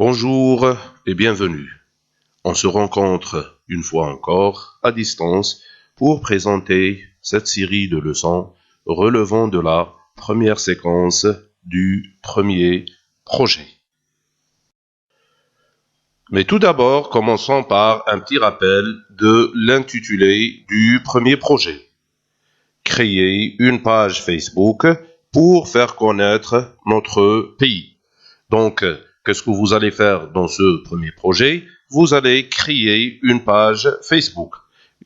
Bonjour et bienvenue. On se rencontre une fois encore à distance pour présenter cette série de leçons relevant de la première séquence du premier projet. Mais tout d'abord, commençons par un petit rappel de l'intitulé du premier projet. Créer une page Facebook pour faire connaître notre pays. Donc, qu'est-ce que vous allez faire dans ce premier projet? Vous allez créer une page Facebook.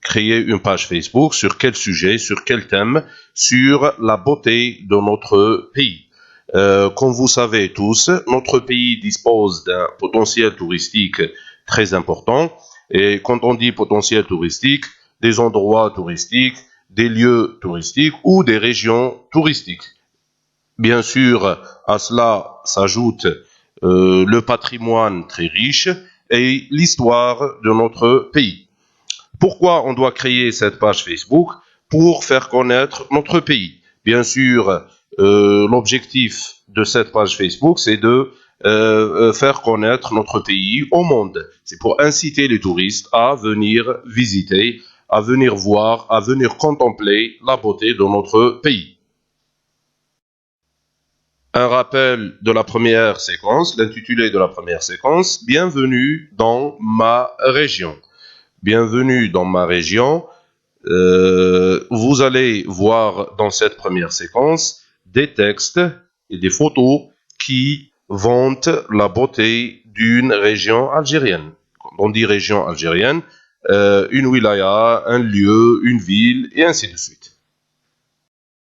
Créer une page Facebook sur quel sujet, sur quel thème? Sur la beauté de notre pays. Comme vous savez tous, notre pays dispose d'un potentiel touristique très important. Et quand on dit potentiel touristique, des endroits touristiques, des lieux touristiques ou des régions touristiques. Bien sûr, à cela s'ajoute le patrimoine très riche et l'histoire de notre pays. Pourquoi on doit créer cette page Facebook? Pour faire connaître notre pays. Bien sûr, l'objectif de cette page Facebook, c'est de faire connaître notre pays au monde. C'est pour inciter les touristes à venir visiter, à venir voir, à venir contempler la beauté de notre pays. Un rappel de la première séquence, l'intitulé de la première séquence, Bienvenue dans ma région. Bienvenue dans ma région. Vous allez voir dans cette première séquence des textes et des photos qui vantent la beauté d'une région algérienne. Quand on dit région algérienne, une wilaya, un lieu, une ville, et ainsi de suite.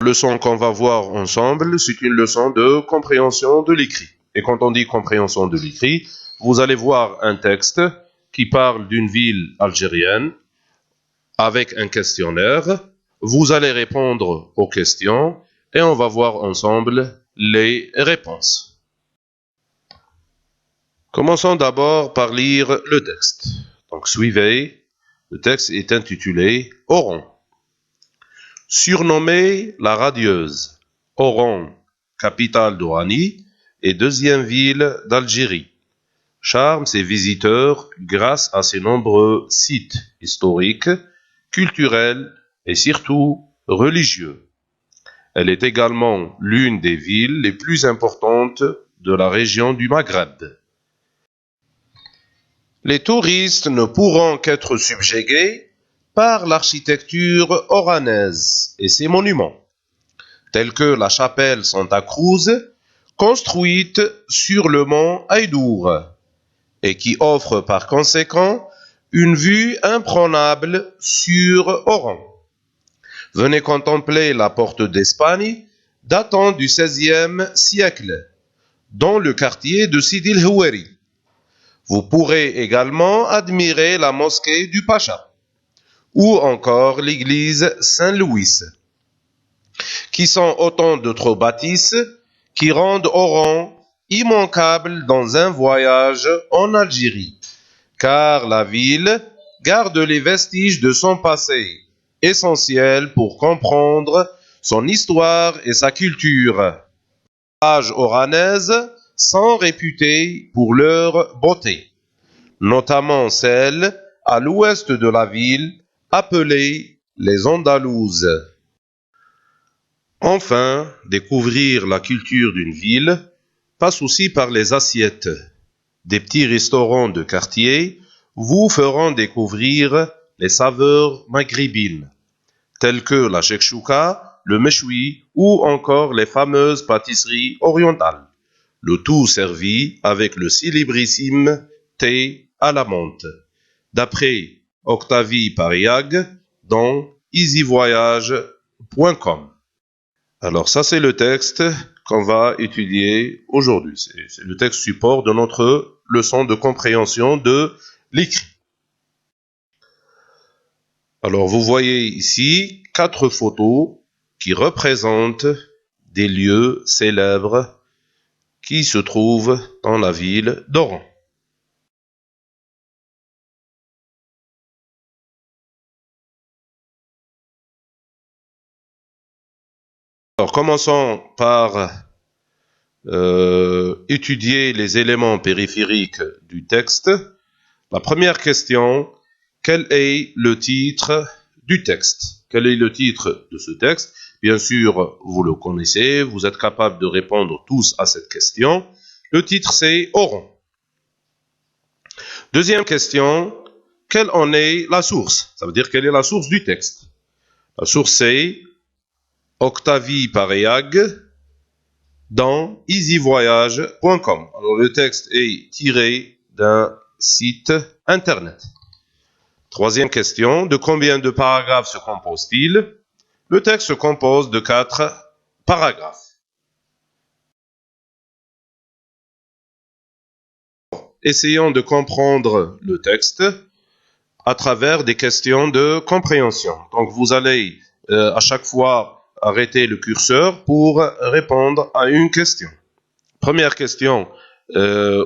La leçon qu'on va voir ensemble, c'est une leçon de compréhension de l'écrit. Et quand on dit compréhension de l'écrit, vous allez voir un texte qui parle d'une ville algérienne avec un questionnaire. Vous allez répondre aux questions et on va voir ensemble les réponses. Commençons d'abord par lire le texte. Donc suivez, le texte est intitulé Oran. Surnommée la radieuse, Oran, capitale d'Oranie et deuxième ville d'Algérie, charme ses visiteurs grâce à ses nombreux sites historiques, culturels et surtout religieux. Elle est également l'une des villes les plus importantes de la région du Maghreb. Les touristes ne pourront qu'être subjugués par l'architecture oranaise et ses monuments, tels que la chapelle Santa Cruz, construite sur le mont Haïdour, et qui offre par conséquent une vue imprenable sur Oran. Venez contempler la porte d'Espagne, datant du XVIe siècle, dans le quartier de Sidi El Houeri. Vous pourrez également admirer la mosquée du Pacha, ou encore l'église Saint-Louis, qui sont autant d'autres bâtisses qui rendent Oran immanquable dans un voyage en Algérie, car la ville garde les vestiges de son passé, essentiels pour comprendre son histoire et sa culture. Les plages oranaises sont réputées pour leur beauté, notamment celles à l'ouest de la ville, appelées les Andalouses. Enfin, découvrir la culture d'une ville passe aussi par les assiettes. Des petits restaurants de quartier vous feront découvrir les saveurs maghrébines, telles que la chekchouka, le méchoui ou encore les fameuses pâtisseries orientales. Le tout servi avec le célébrissime thé à la menthe, d'après Octavie Pariag dans easyvoyage.com. Alors ça c'est le texte qu'on va étudier aujourd'hui. C'est le texte support de notre leçon de compréhension de l'écrit. Alors vous voyez ici 4 photos qui représentent des lieux célèbres qui se trouvent dans la ville d'Oran. Alors commençons par étudier les éléments périphériques du texte. La première question, quel est le titre du texte? Quel est le titre de ce texte? Bien sûr, vous le connaissez, vous êtes capables de répondre tous à cette question. Le titre, c'est Oran. Deuxième question, quelle en est la source? Ça veut dire quelle est la source du texte? La source, c'est Octavie Pareag dans easyvoyage.com. Alors, le texte est tiré d'un site internet. Troisième question, de combien de paragraphes se compose-t-il? Le texte se compose de 4 paragraphes. Essayons de comprendre le texte à travers des questions de compréhension. Donc, vous allez à chaque fois arrêter le curseur pour répondre à une question. Première question,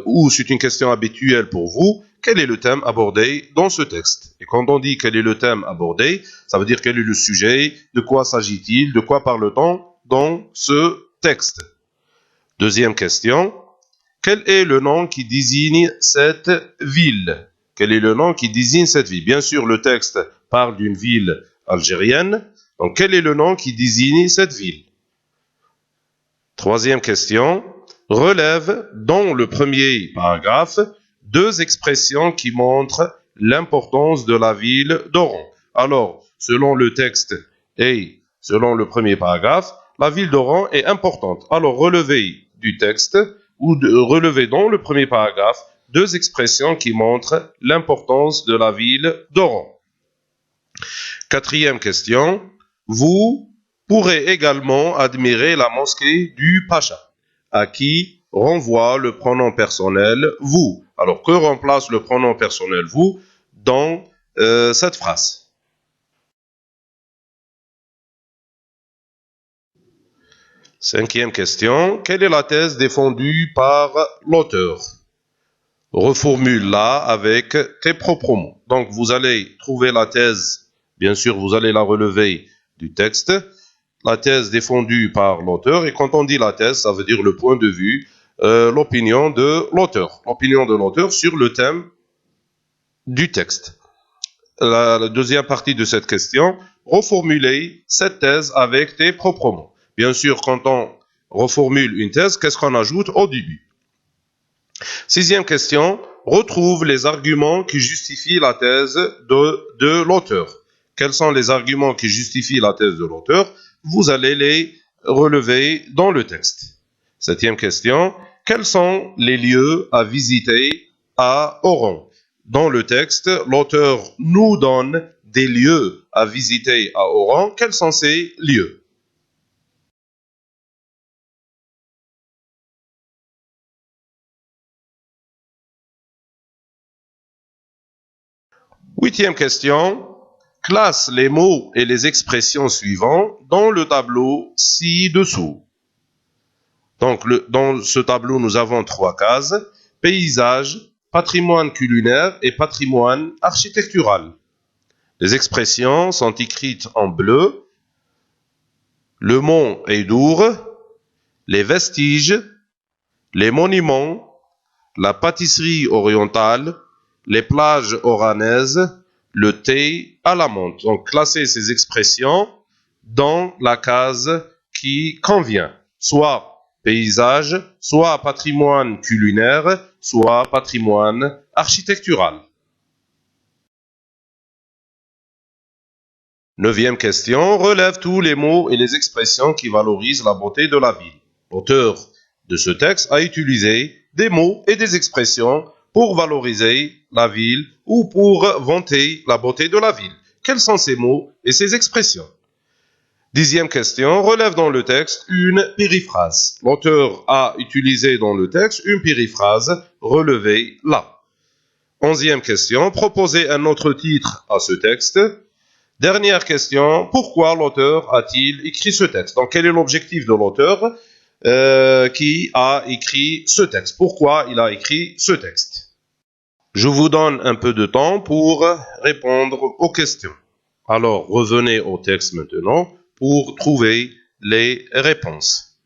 ou c'est une question habituelle pour vous, quel est le thème abordé dans ce texte? Et quand on dit quel est le thème abordé, ça veut dire quel est le sujet, de quoi s'agit-il, de quoi parle-t-on dans ce texte? Deuxième question, quel est le nom qui désigne cette ville? Quel est le nom qui désigne cette ville? Bien sûr, le texte parle d'une ville algérienne, donc quel est le nom qui désigne cette ville? Troisième question, relève dans le premier paragraphe 2 expressions qui montrent l'importance de la ville d'Oran. Alors, selon le texte et selon le premier paragraphe, la ville d'Oran est importante. Alors, relevez du texte ou relevez dans le premier paragraphe 2 expressions qui montrent l'importance de la ville d'Oran. Quatrième question, vous pourrez également admirer la mosquée du Pacha, à qui renvoie le pronom personnel vous. Alors, que remplace le pronom personnel vous dans cette phrase? Cinquième question, quelle est la thèse défendue par l'auteur? Reformule-la avec tes propres mots. Donc, vous allez trouver la thèse, bien sûr, vous allez la relever du texte, la thèse défendue par l'auteur, et quand on dit la thèse, ça veut dire le point de vue, l'opinion de l'auteur sur le thème du texte. La deuxième partie de cette question, reformuler cette thèse avec tes propres mots. Bien sûr, quand on reformule une thèse, qu'est-ce qu'on ajoute au début? Sixième question, retrouve les arguments qui justifient la thèse de l'auteur. Quels sont les arguments qui justifient la thèse de l'auteur? Vous allez les relever dans le texte. Septième question, quels sont les lieux à visiter à Oran? Dans le texte, l'auteur nous donne des lieux à visiter à Oran. Quels sont ces lieux? Huitième question, classe les mots et les expressions suivants dans le tableau ci-dessous. Donc, dans ce tableau, nous avons 3 cases, paysage, patrimoine culinaire et patrimoine architectural. Les expressions sont écrites en bleu, le mont Eidour, les vestiges, les monuments, la pâtisserie orientale, les plages oranaises, le thé à la menthe. Donc, classez ces expressions dans la case qui convient, soit paysage, soit patrimoine culinaire, soit patrimoine architectural. Neuvième question, relève tous les mots et les expressions qui valorisent la beauté de la ville. L'auteur de ce texte a utilisé des mots et des expressions pour valoriser la ville ou pour vanter la beauté de la ville. Quels sont ces mots et ces expressions? Dixième question, relève dans le texte une périphrase. L'auteur a utilisé dans le texte une périphrase, relevez-la. Onzième question, proposez un autre titre à ce texte. Dernière question, pourquoi l'auteur a-t-il écrit ce texte? Donc, quel est l'objectif de l'auteur qui a écrit ce texte? Pourquoi il a écrit ce texte? Je vous donne un peu de temps pour répondre aux questions. Alors, revenez au texte maintenant pour trouver les réponses.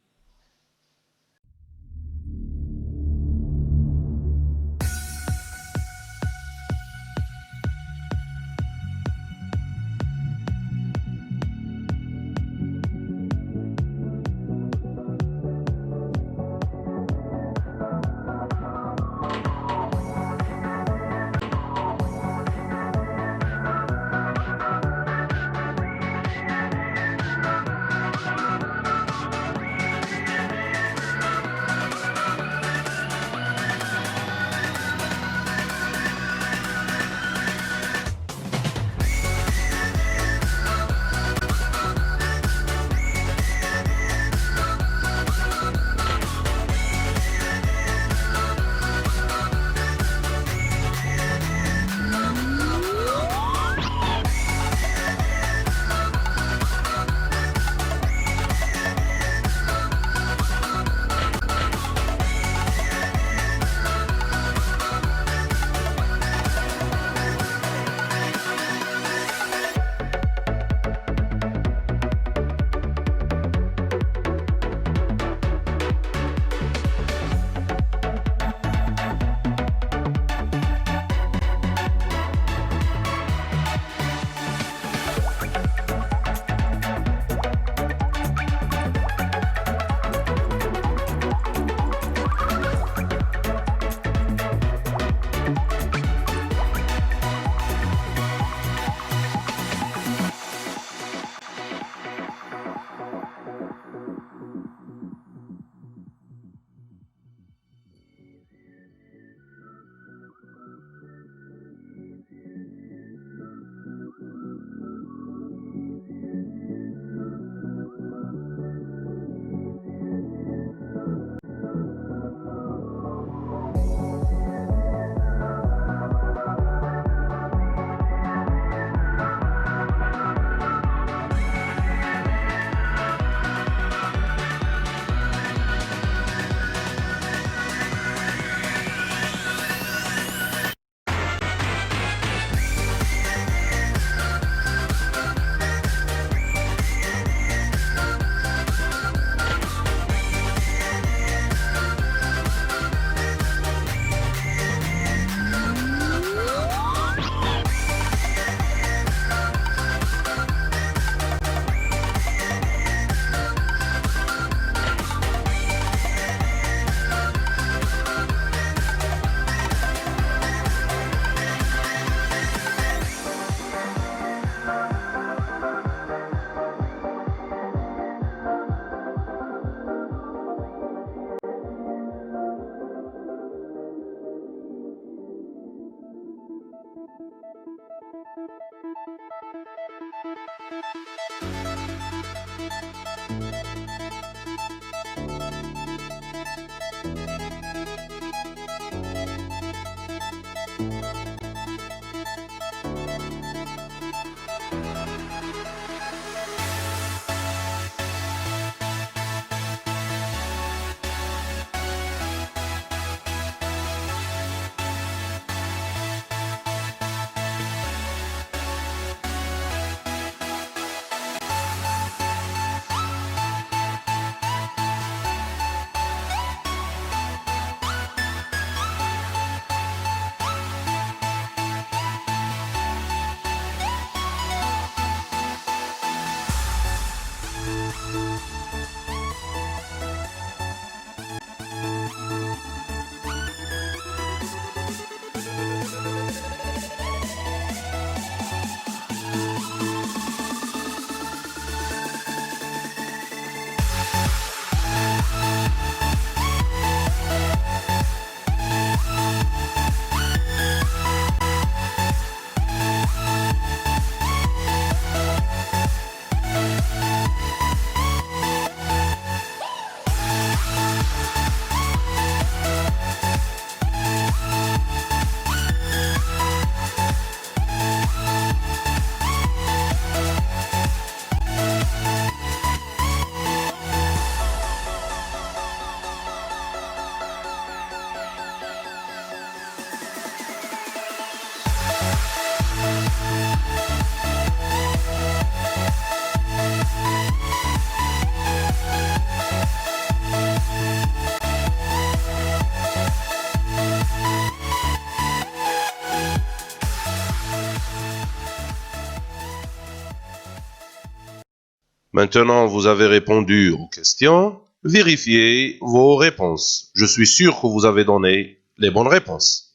Maintenant, vous avez répondu aux questions. Vérifiez vos réponses. Je suis sûr que vous avez donné les bonnes réponses.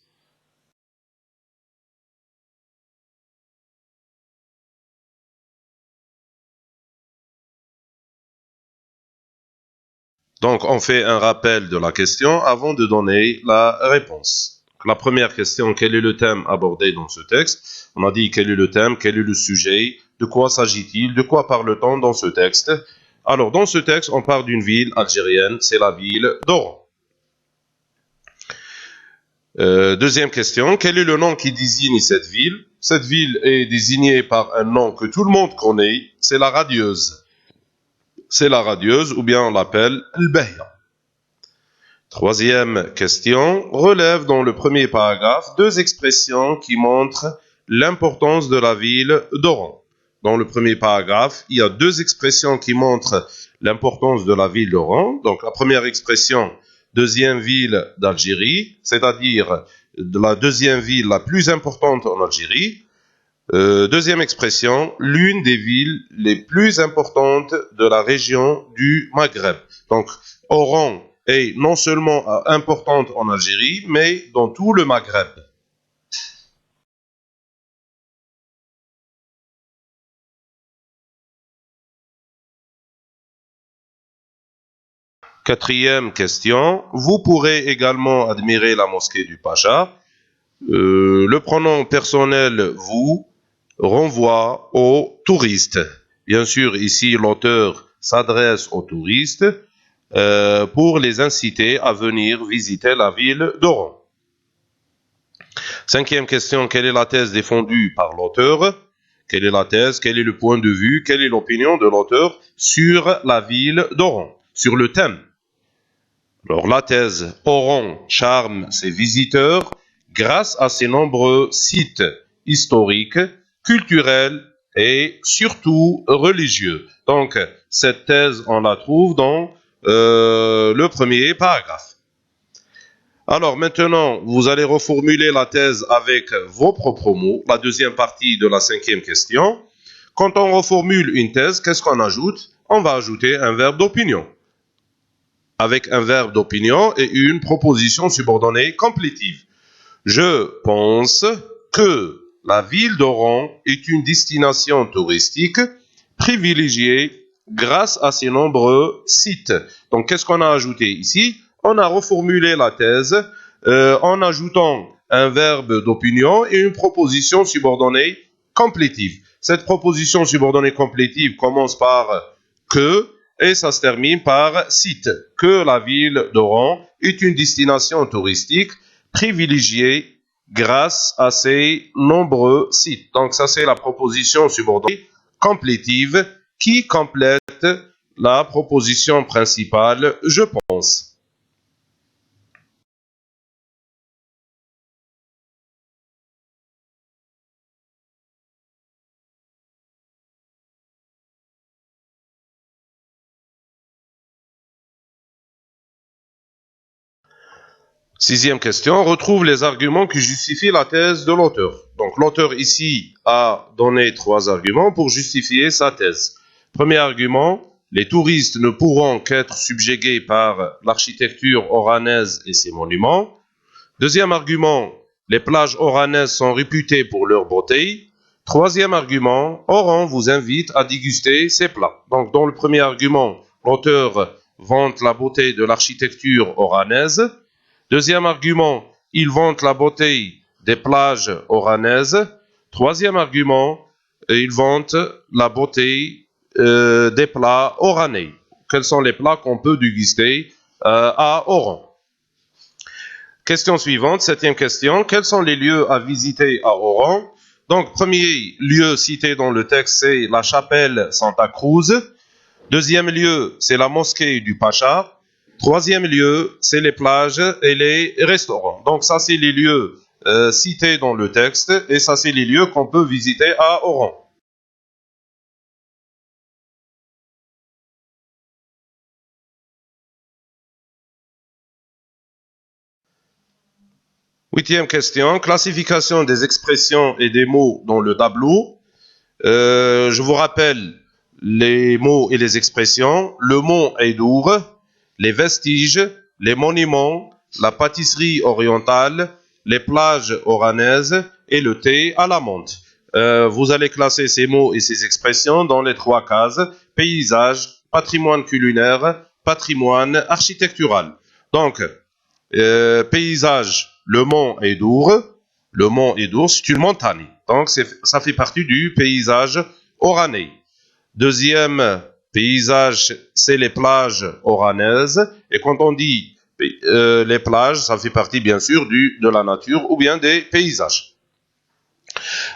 Donc, on fait un rappel de la question avant de donner la réponse. La première question, quel est le thème abordé dans ce texte? On a dit quel est le thème, quel est le sujet, de quoi s'agit-il, de quoi parle-t-on dans ce texte? Alors, dans ce texte, on parle d'une ville algérienne, c'est la ville d'Oran. Deuxième question, quel est le nom qui désigne cette ville? Cette ville est désignée par un nom que tout le monde connaît, c'est la radieuse. C'est la radieuse, ou bien on l'appelle Al-Bahia. Troisième question, relève dans le premier paragraphe deux expressions qui montrent l'importance de la ville d'Oran. Dans le premier paragraphe, il y a deux expressions qui montrent l'importance de la ville d'Oran. Donc la première expression, deuxième ville d'Algérie, c'est-à-dire la deuxième ville la plus importante en Algérie. Deuxième expression, l'une des villes les plus importantes de la région du Maghreb. Donc, Oran est non seulement importante en Algérie, mais dans tout le Maghreb. Quatrième question, vous pourrez également admirer la mosquée du Pacha. Le pronom personnel vous renvoie aux touristes. Bien sûr, ici, l'auteur s'adresse aux touristes pour les inciter à venir visiter la ville d'Oran. Cinquième question, quelle est la thèse défendue par l'auteur? Quelle est la thèse? Quel est le point de vue? Quelle est l'opinion de l'auteur sur la ville d'Oran, sur le thème? Alors, la thèse, Oran charme ses visiteurs grâce à ses nombreux sites historiques, culturels et surtout religieux. Donc, cette thèse, on la trouve dans le premier paragraphe. Alors maintenant, vous allez reformuler la thèse avec vos propres mots, la deuxième partie de la cinquième question. Quand on reformule une thèse, qu'est-ce qu'on ajoute? On va ajouter un verbe d'opinion. Avec un verbe d'opinion et une proposition subordonnée complétive. Je pense que la ville d'Oran est une destination touristique privilégiée grâce à ses nombreux sites. Donc, qu'est-ce qu'on a ajouté ici? On a reformulé la thèse en ajoutant un verbe d'opinion et une proposition subordonnée complétive. Cette proposition subordonnée complétive commence par que et ça se termine par cite. Que la ville d'Oran est une destination touristique privilégiée grâce à ses nombreux sites. Donc ça c'est la proposition subordonnée complétive qui complète la proposition principale, je pense. Sixième question, retrouve les arguments qui justifient la thèse de l'auteur. Donc l'auteur ici a donné trois arguments pour justifier sa thèse. Premier argument, les touristes ne pourront qu'être subjugués par l'architecture oranaise et ses monuments. Deuxième argument, les plages oranaises sont réputées pour leur beauté. Troisième argument, Oran vous invite à déguster ses plats. Donc dans le premier argument, l'auteur vante la beauté de l'architecture oranaise. Deuxième argument, il vante la beauté des plages oranaises. Troisième argument, il vante la beauté des plats oranais. Quels sont les plats qu'on peut déguster à Oran? Question suivante, septième question. Quels sont les lieux à visiter à Oran? Donc, premier lieu cité dans le texte, c'est la chapelle Santa Cruz. Deuxième lieu, c'est la mosquée du Pacha. Troisième lieu, c'est les plages et les restaurants. Donc ça, c'est les lieux cités dans le texte et ça, c'est les lieux qu'on peut visiter à Oran. Huitième question, classification des expressions et des mots dans le tableau. Je vous rappelle les mots et les expressions, le mont Eidour, les vestiges, les monuments, la pâtisserie orientale, les plages oranaises et le thé à la menthe. Vous allez classer ces mots et ces expressions dans les 3 cases: paysage, patrimoine culinaire, patrimoine architectural. Donc, paysage, le mont Eidour. Le mont Eidour, c'est une montagne. Donc, ça fait partie du paysage oranais. Deuxième paysage, c'est les plages oranaises. Et quand on dit les plages, ça fait partie bien sûr de la nature ou bien des paysages.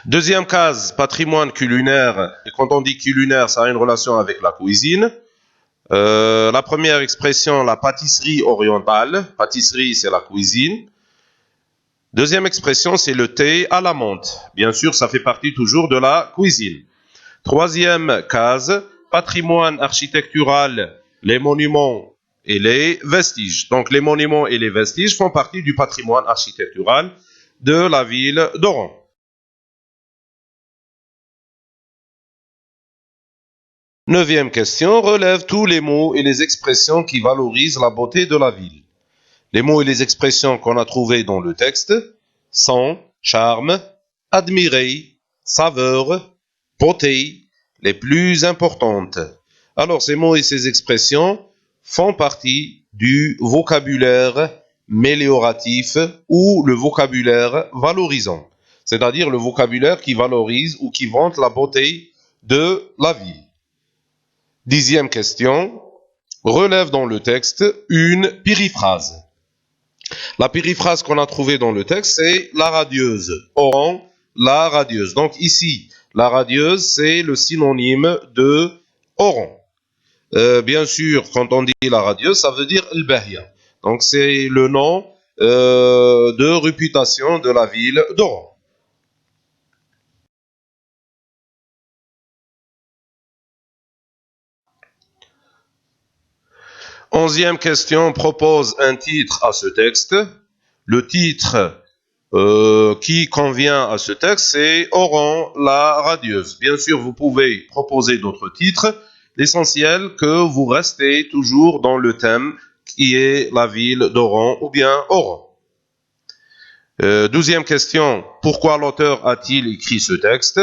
Deuxième case, patrimoine culinaire. Et quand on dit culinaire, ça a une relation avec la cuisine. La première expression, la pâtisserie orientale. Pâtisserie, c'est la cuisine. Deuxième expression, c'est le thé à la menthe. Bien sûr, ça fait partie toujours de la cuisine. Troisième case, patrimoine architectural, les monuments et les vestiges. Donc, les monuments et les vestiges font partie du patrimoine architectural de la ville d'Oran. Neuvième question, relève tous les mots et les expressions qui valorisent la beauté de la ville. Les mots et les expressions qu'on a trouvés dans le texte sont charme, admirer, saveur, beauté, les plus importantes. Alors, ces mots et ces expressions font partie du vocabulaire mélioratif ou le vocabulaire valorisant, c'est-à-dire le vocabulaire qui valorise ou qui vante la beauté de la ville. 10e question, relève dans le texte une périphrase. La périphrase qu'on a trouvée dans le texte, c'est la radieuse. Oran, la radieuse. Donc ici, la radieuse, c'est le synonyme de Oran. Bien sûr, quand on dit la radieuse, ça veut dire Al-Bahia. Donc c'est le nom de réputation de la ville d'Oran. 11e question propose un titre à ce texte. Le titre qui convient à ce texte, c'est Oran, la radieuse. Bien sûr, vous pouvez proposer d'autres titres. L'essentiel que vous restez toujours dans le thème qui est la ville d'Oran ou bien Oran. 12e question, pourquoi l'auteur a-t-il écrit ce texte?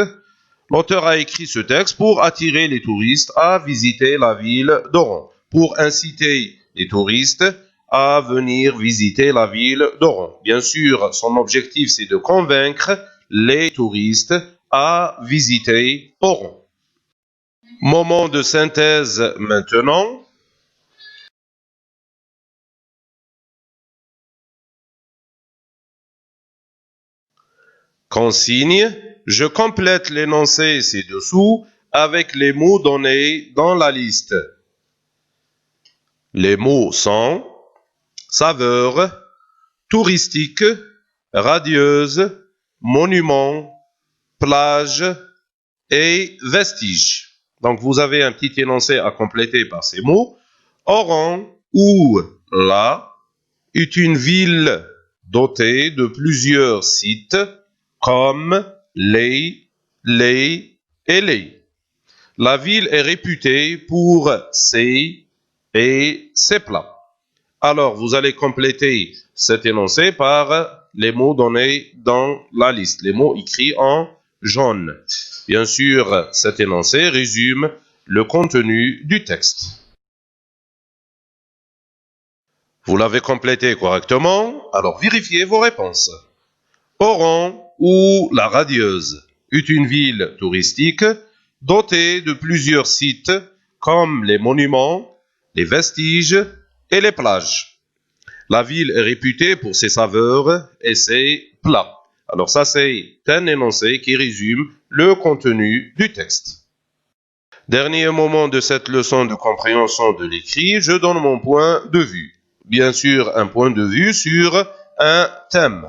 L'auteur a écrit ce texte pour attirer les touristes à visiter la ville d'Oran, pour inciter les touristes à venir visiter la ville d'Oran. Bien sûr, son objectif, c'est de convaincre les touristes à visiter Oran. Moment de synthèse maintenant. Consigne, je complète l'énoncé ci-dessous avec les mots donnés dans la liste. Les mots sont saveur, touristique, radieuse, monument, plage et vestige. Donc vous avez un petit énoncé à compléter par ces mots. Oran ou la est une ville dotée de plusieurs sites comme les et les. La ville est réputée pour ses et ses plats. Alors, vous allez compléter cet énoncé par les mots donnés dans la liste, les mots écrits en jaune. Bien sûr, cet énoncé résume le contenu du texte. Vous l'avez complété correctement, alors vérifiez vos réponses. Oran ou la radieuse est une ville touristique dotée de plusieurs sites comme les monuments, les vestiges et les plages. La ville est réputée pour ses saveurs et ses plats. Alors ça, c'est un énoncé qui résume le contenu du texte. Dernier moment de cette leçon de compréhension de l'écrit, je donne mon point de vue. Bien sûr, un point de vue sur un thème.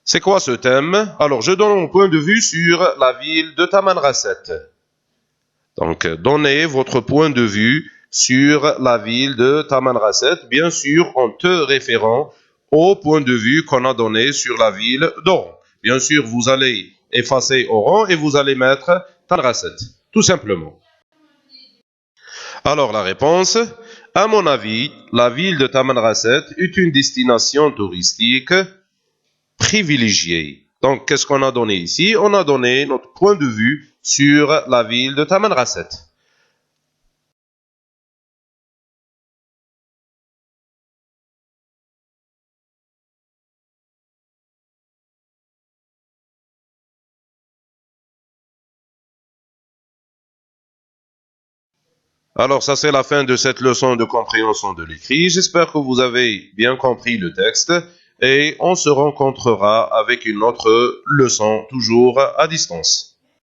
C'est quoi ce thème? Alors, je donne mon point de vue sur la ville de Tamanrasset. Donc, donnez votre point de vue sur la ville de Tamanrasset, bien sûr en te référant au point de vue qu'on a donné sur la ville d'Oran. Bien sûr, vous allez effacer Oran et vous allez mettre Tamanrasset. tout simplement. Alors la réponse, à mon avis, la ville de Tamanrasset est une destination touristique privilégiée. Donc, qu'est-ce qu'on a donné ici? On a donné notre point de vue sur la ville de Tamanrasset. Alors, ça c'est la fin de cette leçon de compréhension de l'écrit. J'espère que vous avez bien compris le texte et on se rencontrera avec une autre leçon toujours à distance.